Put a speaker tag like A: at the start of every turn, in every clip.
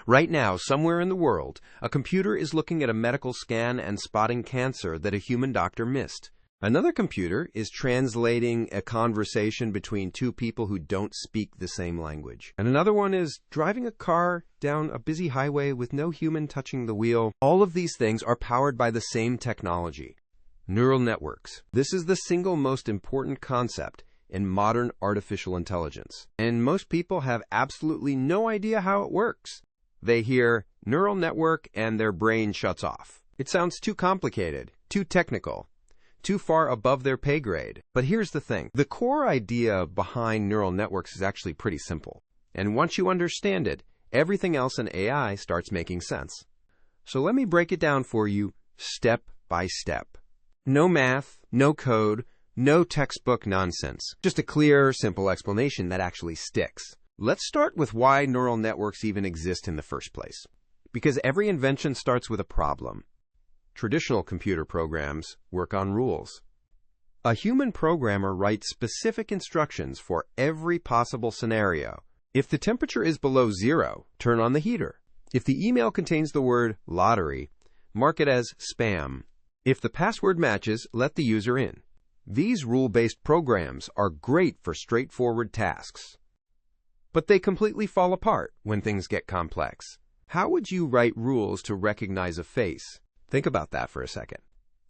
A: Right now, somewhere in the world, a computer is looking at a medical scan and spotting cancer that a human doctor missed. Another computer is translating a conversation between two people who don't speak the same language. And another one is driving a car down a busy highway with no human touching the wheel. All of these things are powered by the same technology, neural networks. This is the single most important concept in modern artificial intelligence. And most people have absolutely no idea how it works. They hear neural network and their brain shuts off. It sounds too complicated, too technical, too far above their pay grade. But here's the thing. The core idea behind neural networks is actually pretty simple. And once you understand it, everything else in AI starts making sense. So let me break it down for you step by step. No math, no code, no textbook nonsense. Just a clear, simple explanation that actually sticks. Let's start with why neural networks even exist in the first place. Because every invention starts with a problem. Traditional computer programs work on rules. A human programmer writes specific instructions for every possible scenario. If the temperature is below 0, turn on the heater. If the email contains the word lottery, mark it as spam. If the password matches, let the user in. These rule-based programs are great for straightforward tasks. But they completely fall apart when things get complex. How would you write rules to recognize a face? Think about that for a second.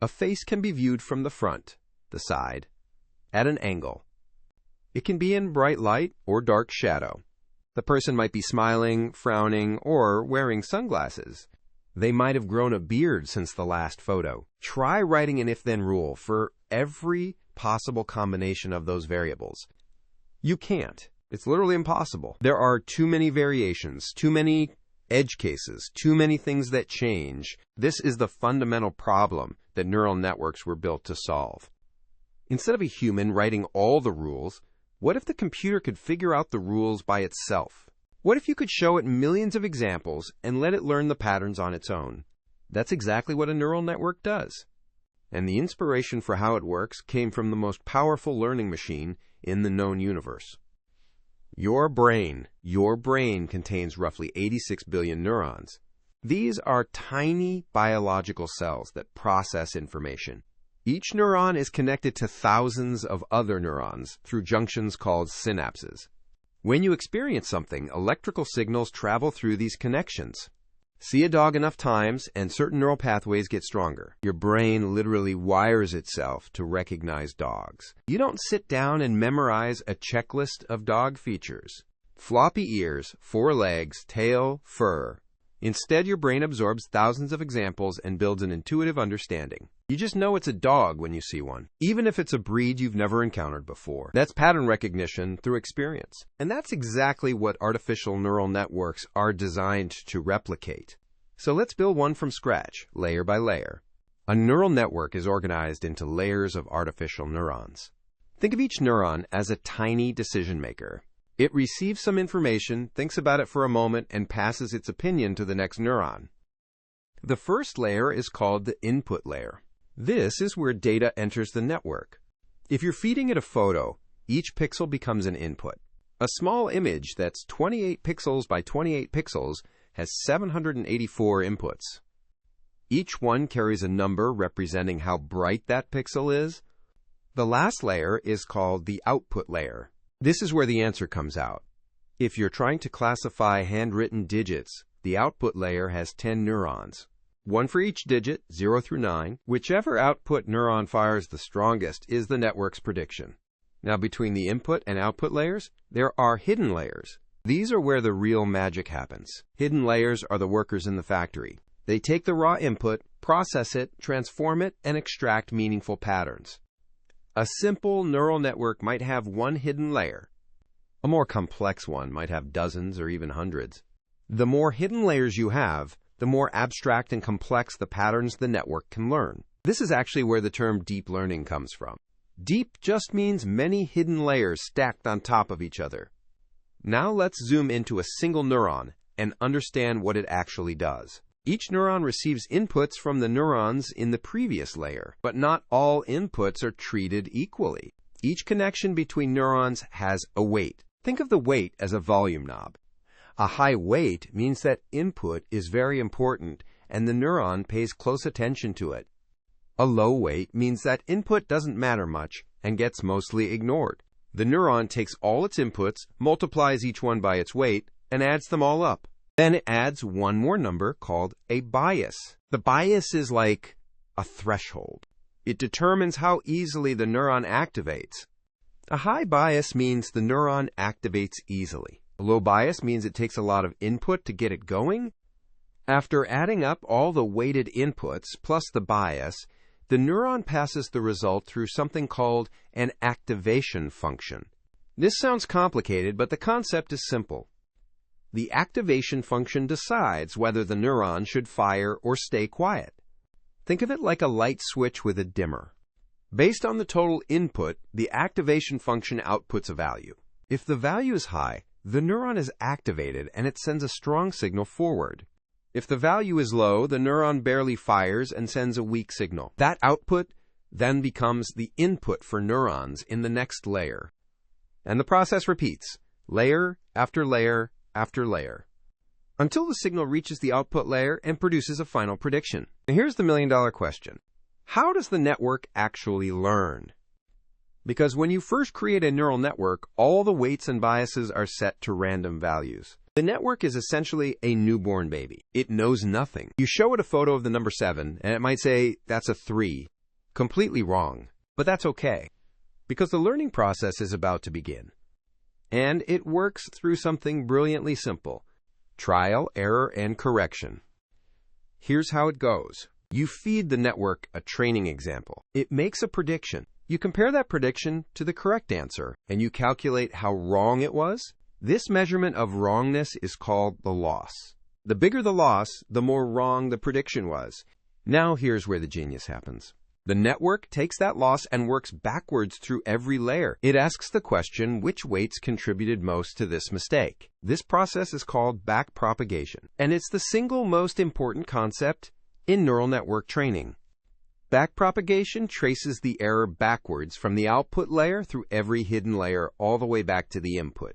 A: A face can be viewed from the front, the side, at an angle. It can be in bright light or dark shadow. The person might be smiling, frowning, or wearing sunglasses. They might have grown a beard since the last photo. Try writing an if-then rule for every possible combination of those variables. You can't. It's literally impossible. There are too many variations, too many edge cases, too many things that change. This is the fundamental problem that neural networks were built to solve. Instead of a human writing all the rules, what if the computer could figure out the rules by itself? What if you could show it millions of examples and let it learn the patterns on its own? That's exactly what a neural network does. And the inspiration for how it works came from the most powerful learning machine in the known universe. Your brain. Your brain contains roughly 86 billion neurons. These are tiny biological cells that process information. Each neuron is connected to thousands of other neurons through junctions called synapses. When you experience something, electrical signals travel through these connections. See a dog enough times, and certain neural pathways get stronger. Your brain literally wires itself to recognize dogs. You don't sit down and memorize a checklist of dog features. Floppy ears, 4 legs, tail, fur. Instead, your brain absorbs thousands of examples and builds an intuitive understanding. You just know it's a dog when you see one, even if it's a breed you've never encountered before. That's pattern recognition through experience. And that's exactly what artificial neural networks are designed to replicate. So let's build one from scratch, layer by layer. A neural network is organized into layers of artificial neurons. Think of each neuron as a tiny decision maker. It receives some information, thinks about it for a moment, and passes its opinion to the next neuron. The first layer is called the input layer. This is where data enters the network. If you're feeding it a photo, each pixel becomes an input. A small image that's 28 pixels by 28 pixels has 784 inputs. Each one carries a number representing how bright that pixel is. The last layer is called the output layer. This is where the answer comes out. If you're trying to classify handwritten digits, the output layer has 10 neurons. One for each digit, 0 through 9. Whichever output neuron fires the strongest is the network's prediction. Now, between the input and output layers, there are hidden layers. These are where the real magic happens. Hidden layers are the workers in the factory. They take the raw input, process it, transform it, and extract meaningful patterns. A simple neural network might have one hidden layer. A more complex one might have dozens or even hundreds. The more hidden layers you have, the more abstract and complex the patterns the network can learn. This is actually where the term deep learning comes from. Deep just means many hidden layers stacked on top of each other. Now let's zoom into a single neuron and understand what it actually does. Each neuron receives inputs from the neurons in the previous layer, but not all inputs are treated equally. Each connection between neurons has a weight. Think of the weight as a volume knob. A high weight means that input is very important and the neuron pays close attention to it. A low weight means that input doesn't matter much and gets mostly ignored. The neuron takes all its inputs, multiplies each one by its weight, and adds them all up. Then it adds one more number called a bias. The bias is like a threshold. It determines how easily the neuron activates. A high bias means the neuron activates easily. A low bias means it takes a lot of input to get it going. After adding up all the weighted inputs plus the bias, the neuron passes the result through something called an activation function. This sounds complicated, but the concept is simple. The activation function decides whether the neuron should fire or stay quiet. Think of it like a light switch with a dimmer. Based on the total input, the activation function outputs a value. If the value is high, the neuron is activated and it sends a strong signal forward. If the value is low, the neuron barely fires and sends a weak signal. That output then becomes the input for neurons in the next layer. And the process repeats, layer after layer after layer, until the signal reaches the output layer and produces a final prediction. Now here's the million-dollar question. How does the network actually learn? Because when you first create a neural network, all the weights and biases are set to random values. The network is essentially a newborn baby. It knows nothing. You show it a photo of the number 7, and it might say, that's a 3. Completely wrong. But that's okay, because the learning process is about to begin. And it works through something brilliantly simple: trial, error, and correction. Here's how it goes. You feed the network a training example. It makes a prediction. You compare that prediction to the correct answer, and you calculate how wrong it was. This measurement of wrongness is called the loss. The bigger the loss, the more wrong the prediction was. Now here's where the genius happens. The network takes that loss and works backwards through every layer. It asks the question, which weights contributed most to this mistake? This process is called backpropagation, and it's the single most important concept in neural network training. Backpropagation traces the error backwards from the output layer through every hidden layer all the way back to the input.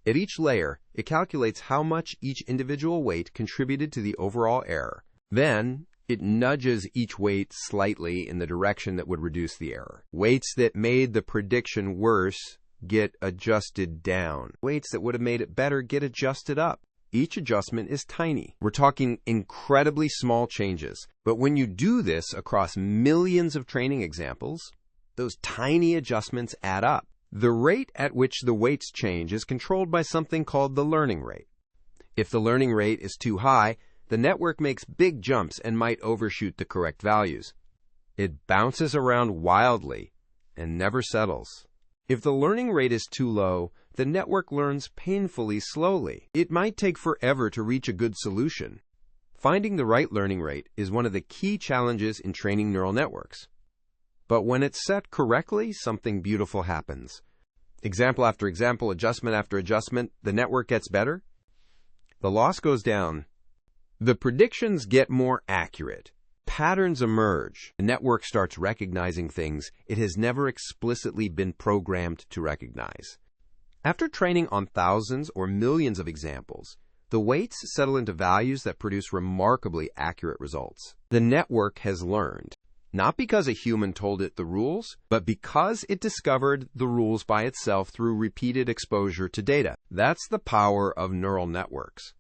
A: At each layer, it calculates how much each individual weight contributed to the overall error. Then, it nudges each weight slightly in the direction that would reduce the error. Weights that made the prediction worse get adjusted down. Weights that would have made it better get adjusted up. Each adjustment is tiny. We're talking incredibly small changes. But when you do this across millions of training examples, those tiny adjustments add up. The rate at which the weights change is controlled by something called the learning rate. If the learning rate is too high, the network makes big jumps and might overshoot the correct values. It bounces around wildly and never settles. If the learning rate is too low, the network learns painfully slowly. It might take forever to reach a good solution. Finding the right learning rate is one of the key challenges in training neural networks. But when it's set correctly, something beautiful happens. Example after example, adjustment after adjustment, the network gets better. The loss goes down. The predictions get more accurate. Patterns emerge. The network starts recognizing things it has never explicitly been programmed to recognize. After training on thousands or millions of examples, the weights settle into values that produce remarkably accurate results. The network has learned, not because a human told it the rules, but because it discovered the rules by itself through repeated exposure to data. That's the power of neural networks.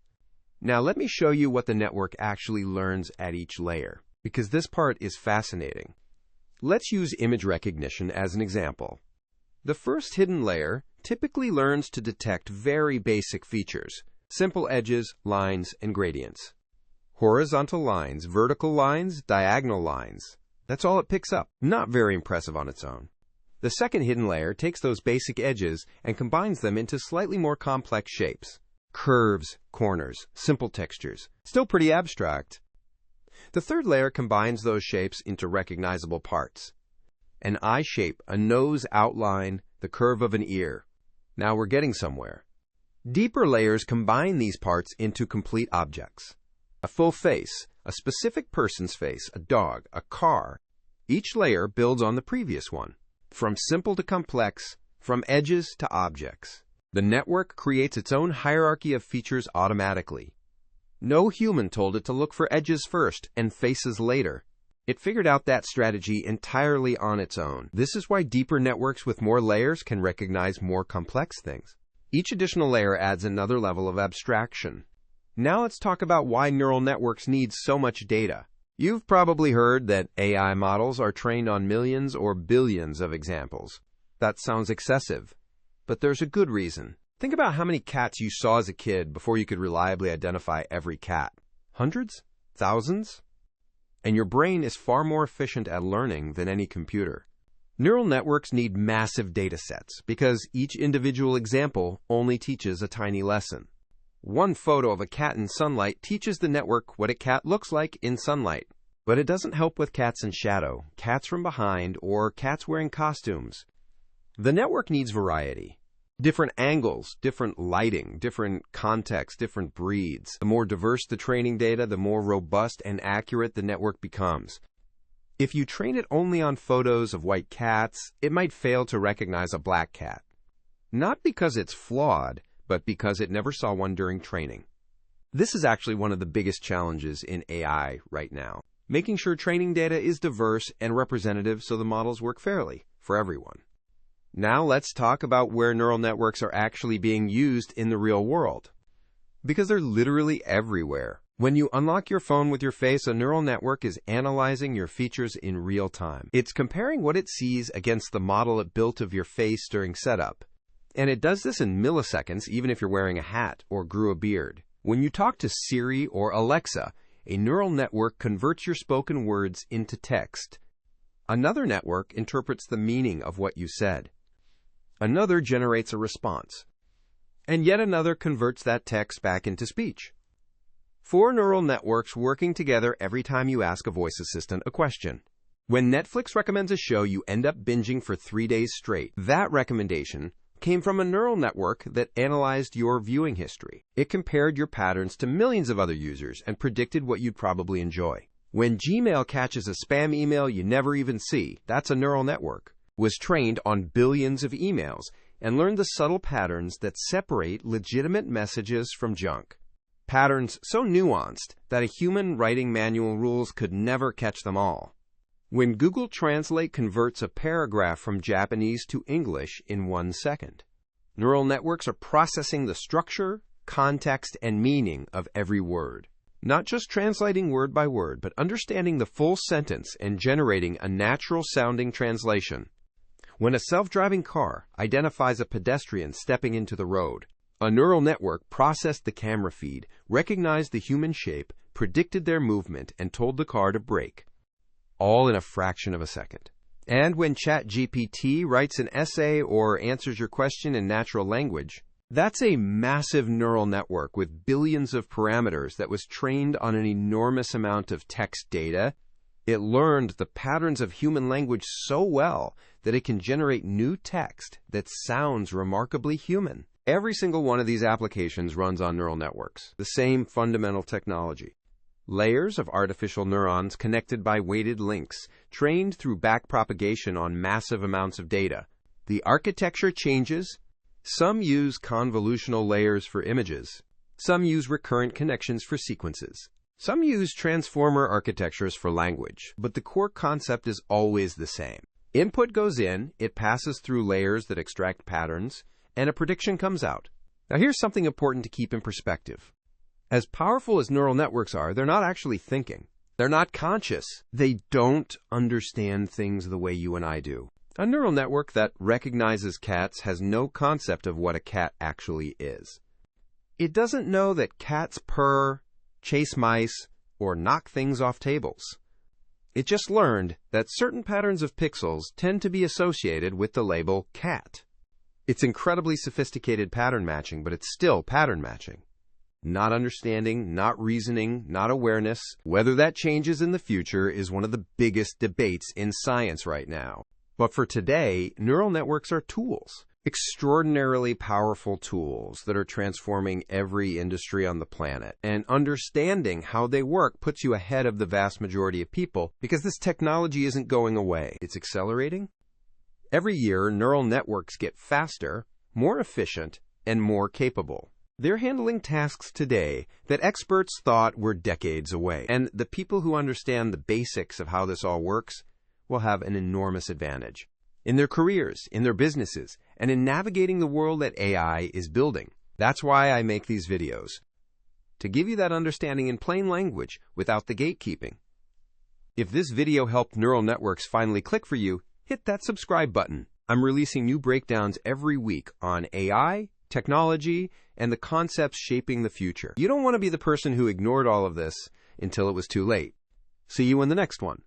A: Now let me show you what the network actually learns at each layer, because this part is fascinating. Let's use image recognition as an example. The first hidden layer typically learns to detect very basic features: simple edges, lines, and gradients. Horizontal lines, vertical lines, diagonal lines. That's all it picks up. Not very impressive on its own. The second hidden layer takes those basic edges and combines them into slightly more complex shapes. Curves, corners, simple textures. Still pretty abstract. The third layer combines those shapes into recognizable parts. An eye shape, a nose outline, the curve of an ear. Now we're getting somewhere. Deeper layers combine these parts into complete objects. A full face, a specific person's face, a dog, a car. Each layer builds on the previous one. From simple to complex, from edges to objects. The network creates its own hierarchy of features automatically. No human told it to look for edges first and faces later. It figured out that strategy entirely on its own. This is why deeper networks with more layers can recognize more complex things. Each additional layer adds another level of abstraction. Now let's talk about why neural networks need so much data. You've probably heard that AI models are trained on millions or billions of examples. That sounds excessive, but there's a good reason. Think about how many cats you saw as a kid before you could reliably identify every cat. Hundreds? Thousands? And your brain is far more efficient at learning than any computer. Neural networks need massive data sets because each individual example only teaches a tiny lesson. One photo of a cat in sunlight teaches the network what a cat looks like in sunlight. But it doesn't help with cats in shadow, cats from behind, or cats wearing costumes. The network needs variety. Different angles, different lighting, different contexts, different breeds. The more diverse the training data, the more robust and accurate the network becomes. If you train it only on photos of white cats, it might fail to recognize a black cat. Not because it's flawed, but because it never saw one during training. This is actually one of the biggest challenges in AI right now, making sure training data is diverse and representative so the models work fairly for everyone. Now let's talk about where neural networks are actually being used in the real world. Because they're literally everywhere. When you unlock your phone with your face, a neural network is analyzing your features in real time. It's comparing what it sees against the model it built of your face during setup. And it does this in milliseconds, even if you're wearing a hat or grew a beard. When you talk to Siri or Alexa, a neural network converts your spoken words into text. Another network interprets the meaning of what you said. Another generates a response. And yet another converts that text back into speech. 4 neural networks working together every time you ask a voice assistant a question. When Netflix recommends a show you end up binging for 3 days straight, that recommendation came from a neural network that analyzed your viewing history. It compared your patterns to millions of other users and predicted what you'd probably enjoy. When Gmail catches a spam email you never even see, that's a neural network. Was trained on billions of emails and learned the subtle patterns that separate legitimate messages from junk. Patterns so nuanced that a human writing manual rules could never catch them all. When Google Translate converts a paragraph from Japanese to English in 1 second, neural networks are processing the structure, context, and meaning of every word. Not just translating word by word, but understanding the full sentence and generating a natural-sounding translation. When a self-driving car identifies a pedestrian stepping into the road, a neural network processed the camera feed, recognized the human shape, predicted their movement, and told the car to brake. All in a fraction of a second. And when ChatGPT writes an essay or answers your question in natural language, that's a massive neural network with billions of parameters that was trained on an enormous amount of text data. It learned the patterns of human language so well that it can generate new text that sounds remarkably human. Every single one of these applications runs on neural networks, the same fundamental technology. Layers of artificial neurons connected by weighted links, trained through backpropagation on massive amounts of data. The architecture changes. Some use convolutional layers for images. Some use recurrent connections for sequences. Some use transformer architectures for language, but the core concept is always the same. Input goes in, it passes through layers that extract patterns, and a prediction comes out. Now here's something important to keep in perspective. As powerful as neural networks are, they're not actually thinking. They're not conscious. They don't understand things the way you and I do. A neural network that recognizes cats has no concept of what a cat actually is. It doesn't know that cats purr, chase mice, or knock things off tables. It just learned that certain patterns of pixels tend to be associated with the label cat. It's incredibly sophisticated pattern matching, but it's still pattern matching. Not understanding, not reasoning, not awareness. Whether that changes in the future is one of the biggest debates in science right now. But for today, neural networks are tools. Extraordinarily powerful tools that are transforming every industry on the planet. And understanding how they work puts you ahead of the vast majority of people because this technology isn't going away. It's accelerating. Every year, neural networks get faster, more efficient, and more capable. They're handling tasks today that experts thought were decades away, and the people who understand the basics of how this all works will have an enormous advantage in their careers, in their businesses, and in navigating the world that AI is building. That's why I make these videos, to give you that understanding in plain language without the gatekeeping. If this video helped neural networks finally click for you, hit that subscribe button. I'm releasing new breakdowns every week on AI, technology, and the concepts shaping the future. You don't want to be the person who ignored all of this until it was too late. See you in the next one.